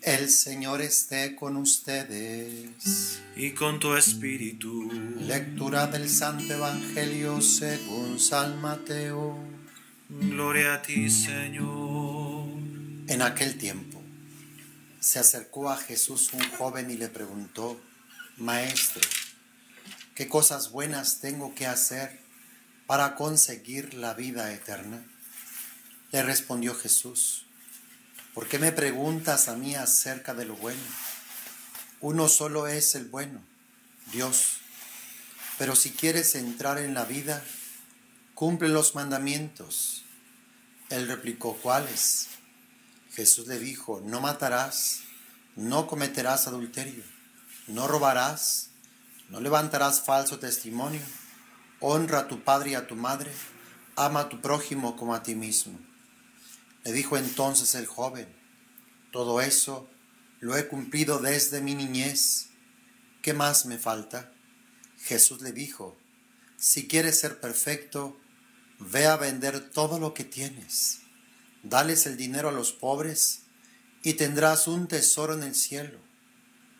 El Señor esté con ustedes. Y con tu espíritu. Lectura del Santo Evangelio según San Mateo. Gloria a ti, Señor. En aquel tiempo se acercó a Jesús un joven y le preguntó: Maestro, ¿qué cosas buenas tengo que hacer para conseguir la vida eterna? Le respondió Jesús: ¿por qué me preguntas a mí acerca de lo bueno? Uno solo es el bueno, Dios. Pero si quieres entrar en la vida, cumple los mandamientos. Él replicó: ¿cuáles? Jesús le dijo: no matarás, no cometerás adulterio, no robarás, no levantarás falso testimonio, honra a tu padre y a tu madre, ama a tu prójimo como a ti mismo. Le dijo entonces el joven: todo eso lo he cumplido desde mi niñez. ¿Qué más me falta? Jesús le dijo: si quieres ser perfecto, ve a vender todo lo que tienes, dales el dinero a los pobres y tendrás un tesoro en el cielo.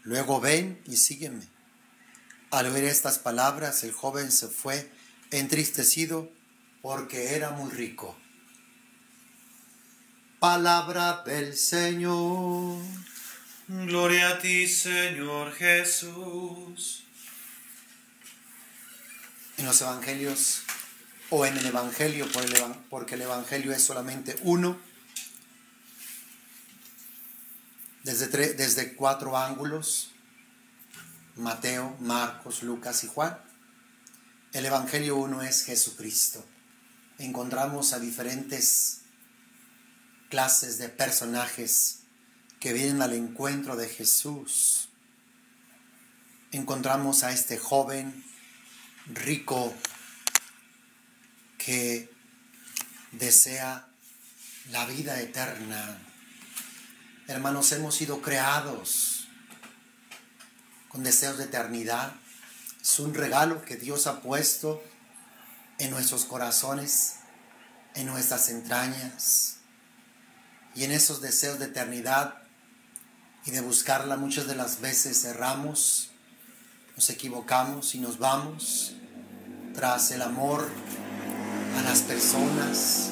Luego ven y sígueme. Al oír estas palabras, el joven se fue entristecido porque era muy rico. Palabra del Señor. Gloria a ti, Señor Jesús. En los evangelios o en el evangelio, porque el evangelio es solamente uno, desde 4 ángulos: Mateo, Marcos, Lucas y Juan. El evangelio 1 es Jesucristo. Encontramos a diferentes clases de personajes que vienen al encuentro de Jesús. Encontramos a este joven rico que desea la vida eterna. Hermanos, hemos sido creados con deseos de eternidad. Es un regalo que Dios ha puesto en nuestros corazones, en nuestras entrañas. Y en esos deseos de eternidad y de buscarla, muchas de las veces erramos, nos equivocamos y nos vamos tras el amor a las personas,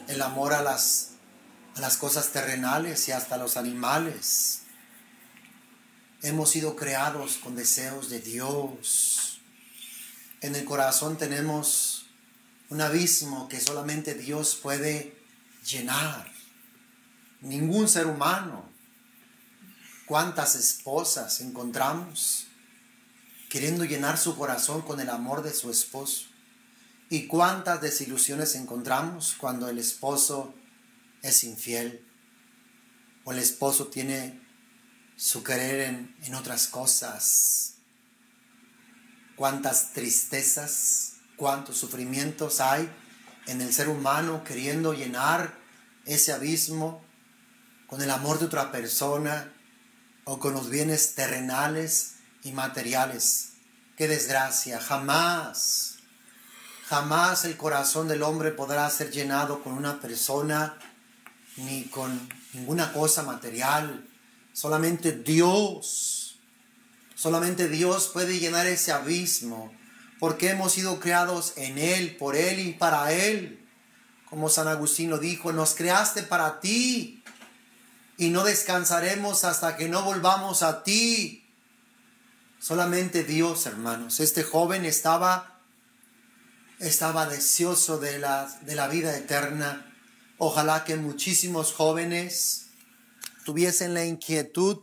el amor a las cosas terrenales y hasta a los animales. Hemos sido creados con deseos de Dios. En el corazón tenemos un abismo que solamente Dios puede llenar. Ningún ser humano. ¿Cuántas esposas encontramos queriendo llenar su corazón con el amor de su esposo? ¿Y cuántas desilusiones encontramos cuando el esposo es infiel o el esposo tiene su querer en otras cosas? ¿Cuántas tristezas, cuántos sufrimientos hay en el ser humano queriendo llenar ese abismo con el amor de otra persona o con los bienes terrenales y materiales? ¡Qué desgracia! Jamás el corazón del hombre podrá ser llenado con una persona ni con ninguna cosa material. Solamente Dios puede llenar ese abismo, porque hemos sido creados en Él, por Él y para Él. Como San Agustín lo dijo: nos creaste para ti y no descansaremos hasta que no volvamos a ti. Solamente Dios, hermanos. Este joven estaba deseoso de la vida eterna. Ojalá que muchísimos jóvenes tuviesen la inquietud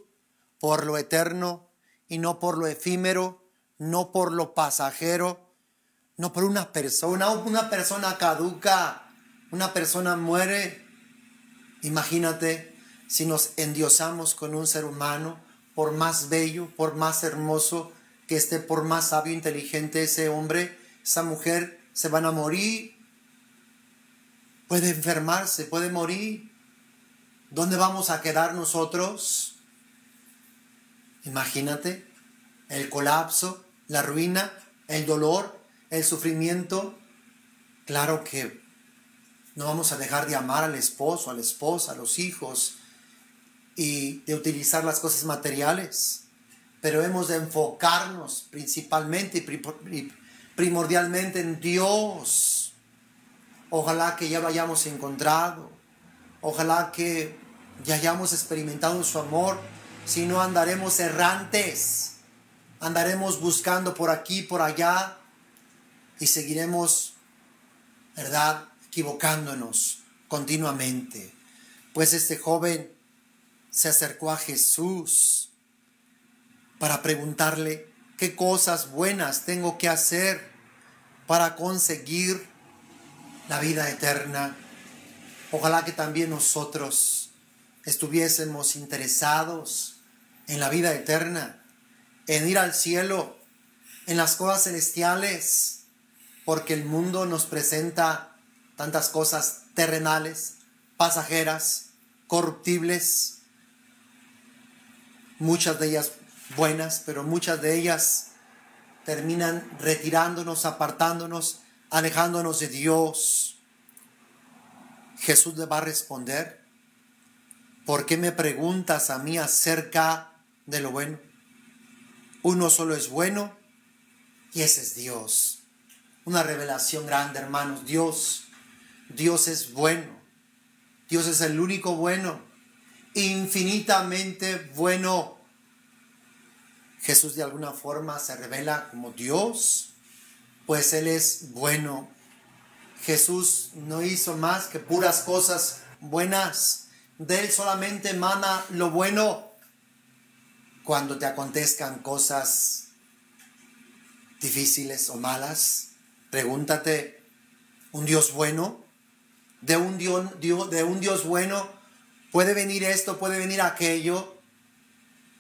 por lo eterno y no por lo efímero, no por lo pasajero, no por una persona caduca, una persona muere. Imagínate si nos endiosamos con un ser humano, por más bello, por más hermoso que esté, por más sabio e inteligente ese hombre, esa mujer, se van a morir. Puede enfermarse, puede morir. ¿Dónde vamos a quedar nosotros? Imagínate el colapso, la ruina, el dolor, el sufrimiento. Claro que no vamos a dejar de amar al esposo, a la esposa, a los hijos y de utilizar las cosas materiales, pero hemos de enfocarnos principalmente y primordialmente en Dios. Ojalá que ya lo hayamos encontrado, ojalá que ya hayamos experimentado su amor, si no andaremos errantes, andaremos buscando por aquí, por allá y seguiremos, ¿verdad?, equivocándonos continuamente. Pues este joven se acercó a Jesús para preguntarle qué cosas buenas tengo que hacer para conseguir la vida eterna. Ojalá que también nosotros estuviésemos interesados en la vida eterna, en ir al cielo, en las cosas celestiales, porque el mundo nos presenta tantas cosas terrenales, pasajeras, corruptibles, muchas de ellas buenas, pero muchas de ellas terminan retirándonos, apartándonos, alejándonos de Dios. Jesús le va a responder: ¿por qué me preguntas a mí acerca de lo bueno? Uno solo es bueno y ese es Dios. Una revelación grande, hermanos. Dios es bueno. Dios es el único bueno, infinitamente bueno. Jesús de alguna forma se revela como Dios, pues Él es bueno. Jesús no hizo más que puras cosas buenas. De Él solamente emana lo bueno. Cuando te acontezcan cosas difíciles o malas, pregúntate: ¿un Dios bueno? De un Dios bueno puede venir esto, puede venir aquello.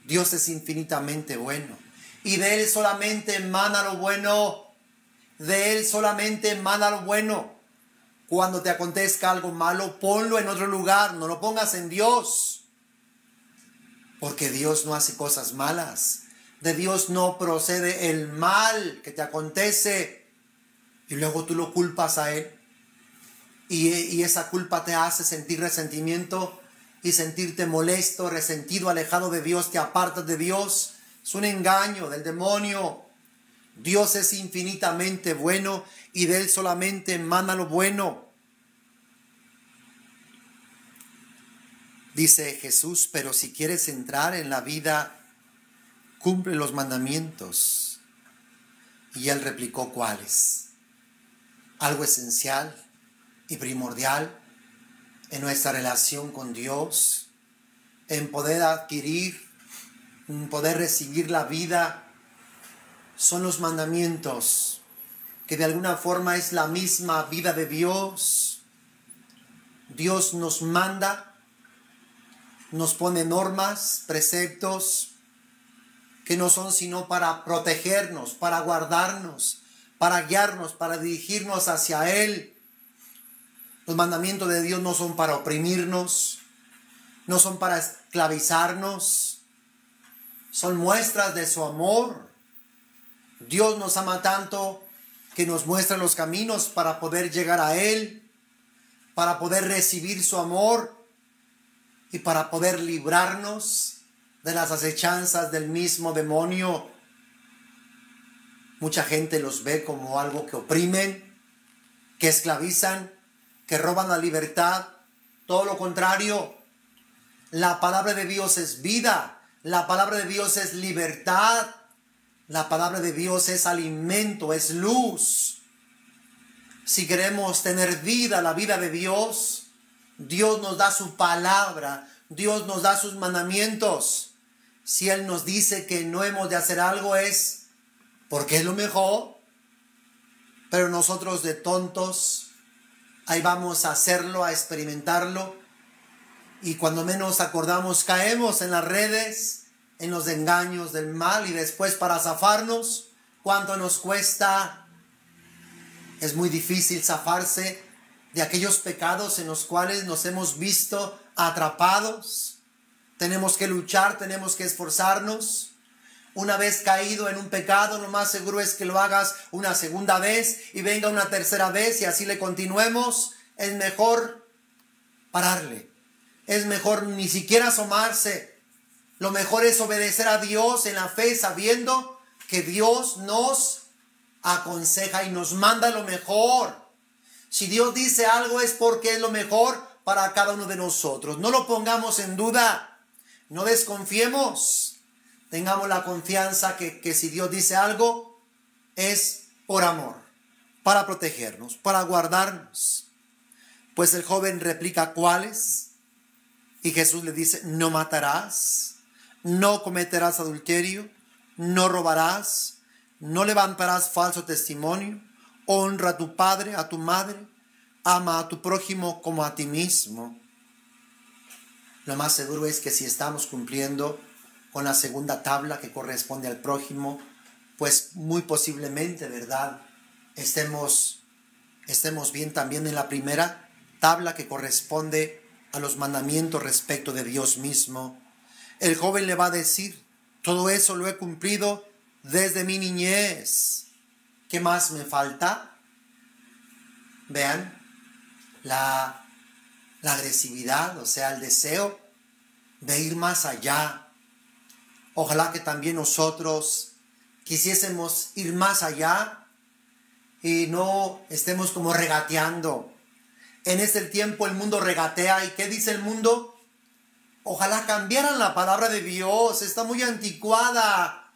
Dios es infinitamente bueno y de Él solamente emana lo bueno. De Él solamente emana lo bueno. Cuando te acontezca algo malo, ponlo en otro lugar, no lo pongas en Dios, porque Dios no hace cosas malas. De Dios no procede el mal que te acontece y luego tú lo culpas a Él. Y esa culpa te hace sentir resentimiento y sentirte molesto, resentido, alejado de Dios, te apartas de Dios. Es un engaño del demonio. Dios es infinitamente bueno y de Él solamente emana lo bueno. Dice Jesús: pero si quieres entrar en la vida, cumple los mandamientos. Y Él replicó: ¿cuáles? Algo esencial y primordial en nuestra relación con Dios, en poder adquirir, en poder recibir la vida, son los mandamientos, que de alguna forma es la misma vida de Dios. Dios nos manda, nos pone normas, preceptos, que no son sino para protegernos, para guardarnos, para guiarnos, para dirigirnos hacia Él. Los mandamientos de Dios no son para oprimirnos, no son para esclavizarnos, son muestras de su amor. Dios nos ama tanto que nos muestra los caminos para poder llegar a Él, para poder recibir su amor y para poder librarnos de las acechanzas del mismo demonio. Mucha gente los ve como algo que oprimen, que esclavizan, que roban la libertad. Todo lo contrario, la palabra de Dios es vida, la palabra de Dios es libertad, la palabra de Dios es alimento, es luz. Si queremos tener vida, la vida de Dios, Dios nos da su palabra, Dios nos da sus mandamientos. Si Él nos dice que no hemos de hacer algo es porque es lo mejor, pero nosotros de tontos ahí vamos a hacerlo, a experimentarlo, y cuando menos acordamos caemos en las redes, en los engaños del mal, y después para zafarnos, ¿cuánto nos cuesta? Es muy difícil zafarse de aquellos pecados en los cuales nos hemos visto atrapados. Tenemos que luchar, tenemos que esforzarnos. Una vez caído en un pecado, lo más seguro es que lo hagas una segunda vez y venga una tercera vez y así le continuemos. Es mejor pararle. es mejor ni siquiera asomarse. Lo mejor es obedecer a Dios en la fe, sabiendo que Dios nos aconseja y nos manda lo mejor. Si Dios dice algo es porque es lo mejor para cada uno de nosotros. No lo pongamos en duda, no desconfiemos. Tengamos la confianza que si Dios dice algo es por amor, para protegernos, para guardarnos. Pues el joven replica, ¿cuáles? Y Jesús le dice, no matarás, no cometerás adulterio, no robarás, no levantarás falso testimonio, honra a tu padre, a tu madre, ama a tu prójimo como a ti mismo. Lo más seguro es que si estamos cumpliendo con la segunda tabla que corresponde al prójimo, pues muy posiblemente, ¿verdad?, estemos bien también en la primera tabla que corresponde a los mandamientos respecto de Dios mismo. El joven le va a decir, todo eso lo he cumplido desde mi niñez. ¿Qué más me falta? Vean, la agresividad, o sea, el deseo de ir más allá. Ojalá que también nosotros quisiésemos ir más allá y no estemos como regateando. En este tiempo el mundo regatea. ¿Y qué dice el mundo? Ojalá cambiaran la palabra de Dios, está muy anticuada.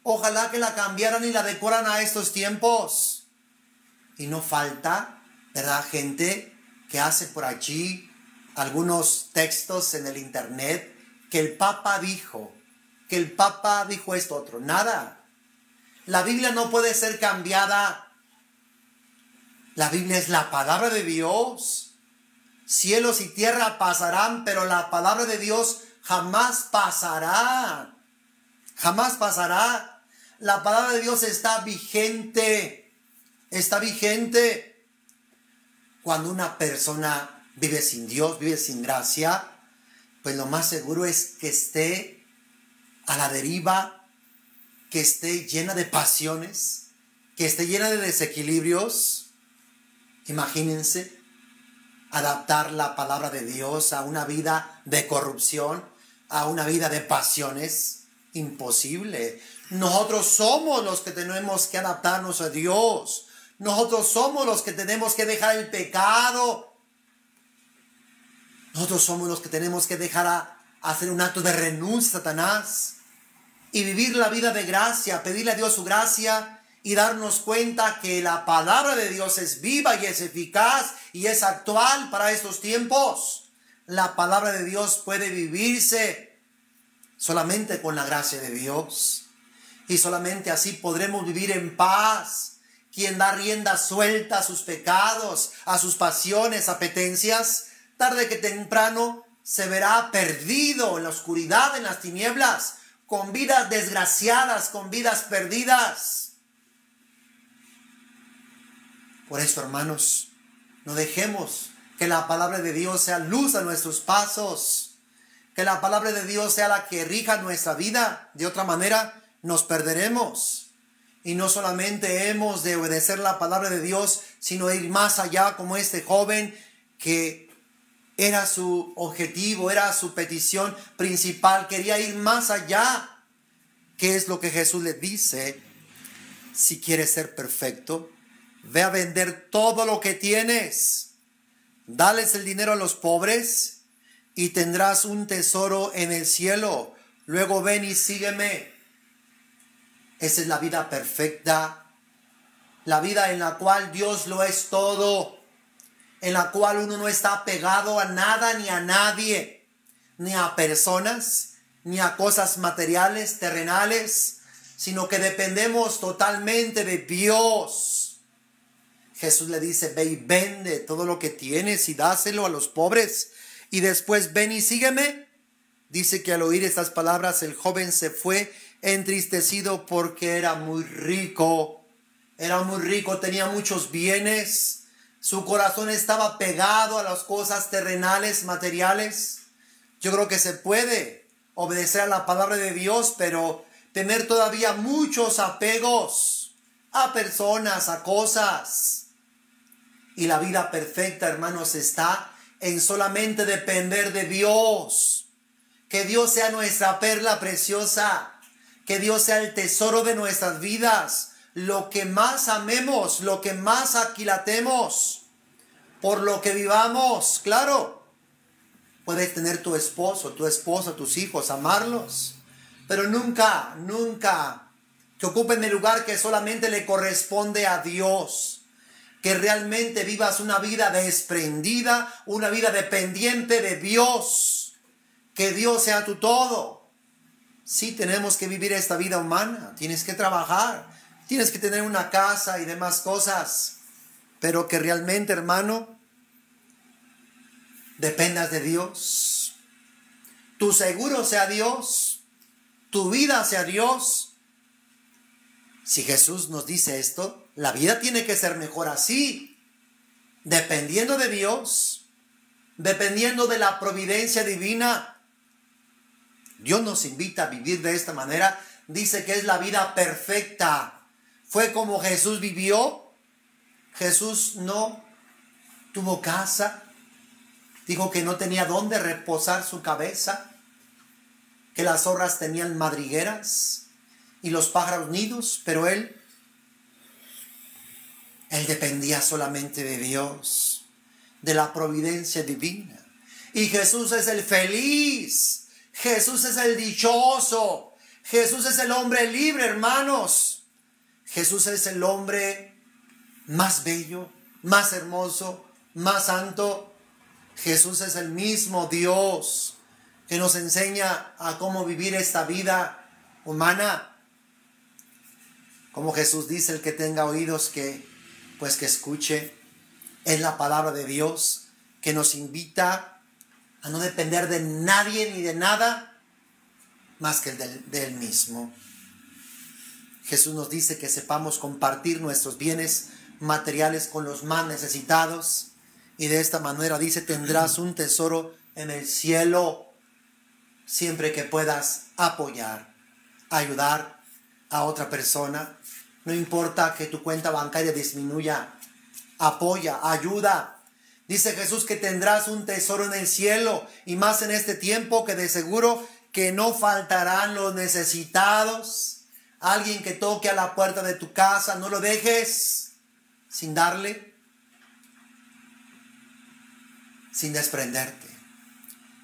Ojalá que la cambiaran y la adecuaran a estos tiempos. Y no falta, ¿verdad?, gente que hace por allí algunos textos en el internet que el Papa dijo esto otro. Nada. La Biblia no puede ser cambiada. La Biblia es la palabra de Dios. Cielos y tierra pasarán, pero la palabra de Dios jamás pasará. Jamás pasará. La palabra de Dios está vigente. Está vigente. Cuando una persona vive sin Dios, vive sin gracia, pues lo más seguro es que esté a la deriva, que esté llena de pasiones, que esté llena de desequilibrios. Imagínense adaptar la palabra de Dios a una vida de corrupción, a una vida de pasiones. Imposible. Nosotros somos los que tenemos que adaptarnos a Dios. Nosotros somos los que tenemos que dejar el pecado. Nosotros somos los que tenemos que dejar hacer un acto de renuncia a Satanás y vivir la vida de gracia, pedirle a Dios su gracia y darnos cuenta que la palabra de Dios es viva y es eficaz y es actual para estos tiempos. La palabra de Dios puede vivirse solamente con la gracia de Dios y solamente así podremos vivir en paz. Quien da rienda suelta a sus pecados, a sus pasiones, apetencias, tarde que temprano se verá perdido en la oscuridad, en las tinieblas, con vidas desgraciadas, con vidas perdidas. Por eso, hermanos, no dejemos que la palabra de Dios sea luz a nuestros pasos, que la palabra de Dios sea la que rija nuestra vida. De otra manera, nos perderemos. Y no solamente hemos de obedecer la palabra de Dios, sino ir más allá como este joven que era su objetivo, era su petición principal, quería ir más allá. ¿Qué es lo que Jesús le dice? Si quieres ser perfecto, ve a vender todo lo que tienes, dales el dinero a los pobres y tendrás un tesoro en el cielo. Luego ven y sígueme. Esa es la vida perfecta, la vida en la cual Dios lo es todo, en la cual uno no está pegado a nada ni a nadie, ni a personas, ni a cosas materiales, terrenales, sino que dependemos totalmente de Dios. Jesús le dice, ve y vende todo lo que tienes y dáselo a los pobres, y después ven y sígueme. Dice que al oír estas palabras el joven se fue entristecido porque era muy rico, tenía muchos bienes. Su corazón estaba pegado a las cosas terrenales, materiales. Yo creo que se puede obedecer a la palabra de Dios, pero tener todavía muchos apegos a personas, a cosas. Y la vida perfecta, hermanos, está en solamente depender de Dios. Que Dios sea nuestra perla preciosa. Que Dios sea el tesoro de nuestras vidas. Lo que más amemos, lo que más aquilatemos, por lo que vivamos. Claro, puedes tener tu esposo, tu esposa, tus hijos, amarlos. Pero nunca, nunca que ocupen el lugar que solamente le corresponde a Dios. Que realmente vivas una vida desprendida, una vida dependiente de Dios. Que Dios sea tu todo. Sí, tenemos que vivir esta vida humana. Tienes que trabajar. Tienes que tener una casa y demás cosas. Pero que realmente, hermano, dependas de Dios. Tu seguro sea Dios. Tu vida sea Dios. Si Jesús nos dice esto, la vida tiene que ser mejor así. Dependiendo de Dios. Dependiendo de la providencia divina. Dios nos invita a vivir de esta manera. Dice que es la vida perfecta. Fue como Jesús vivió. Jesús no tuvo casa. Dijo que no tenía dónde reposar su cabeza. Que las zorras tenían madrigueras y los pájaros nidos. Pero Él dependía solamente de Dios. De la providencia divina. Y Jesús es el feliz. Jesús es el dichoso. Jesús es el hombre libre, hermanos. Jesús es el hombre más bello, más hermoso, más santo. Jesús es el mismo Dios que nos enseña a cómo vivir esta vida humana. Como Jesús dice, el que tenga oídos que escuche. Es la palabra de Dios que nos invita a no depender de nadie ni de nada más que de Él mismo. Jesús nos dice que sepamos compartir nuestros bienes materiales con los más necesitados. Y de esta manera dice, tendrás un tesoro en el cielo siempre que puedas apoyar, ayudar a otra persona. No importa que tu cuenta bancaria disminuya, apoya, ayuda. Dice Jesús que tendrás un tesoro en el cielo y más en este tiempo que de seguro que no faltarán los necesitados. Alguien que toque a la puerta de tu casa, no lo dejes sin darle, sin desprenderte.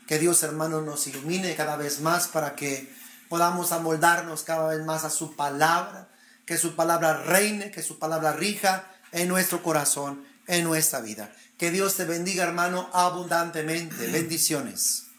Que Dios, hermano, nos ilumine cada vez más para que podamos amoldarnos cada vez más a su palabra, que su palabra reine, que su palabra rija en nuestro corazón, en nuestra vida. Que Dios te bendiga, hermano, abundantemente. Bendiciones.